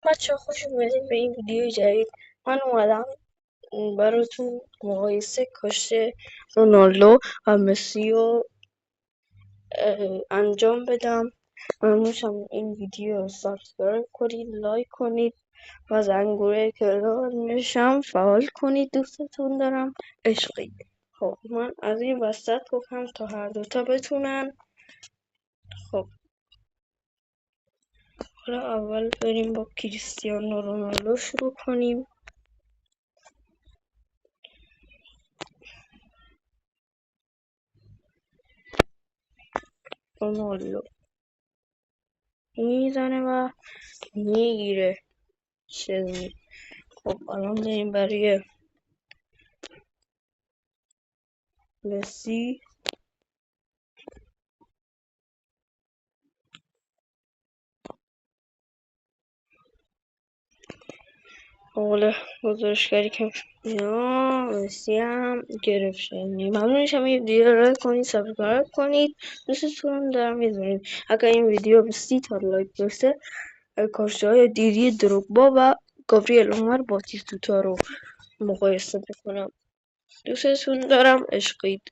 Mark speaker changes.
Speaker 1: بچه خوش اومدین به این ویدیو جدید. من اومدم براتون مقایسه کاشته رونالدو و مسی رو انجام بدم. ممنونشم این ویدیو رو سابسکرایب کنید، لایک کنید و زنگوله کلانشم فعال کنید. دوستتون دارم، عشقید. خب من از این وسط گفتم تا هر دوتا بتونن. خب حالا اول بریم با کریستیانو رونالدو شروع کنیم. رونالدو میزنه و میگیره چیزی. خب الان بریم برای مسی. حالا گزارشگری که اینا مسی هم گرفت شد. ممنونش هم یه ویدیو رو کنید، سابسکرایب کنید. دوستتون دارم میدونید. اگر این ویدیو به 30 تا لایک برسه کاشته های دیری دروگبا و گابریل عمر باتیستوتا رو مقایسه میکنم. دوستتون دارم، عشقید.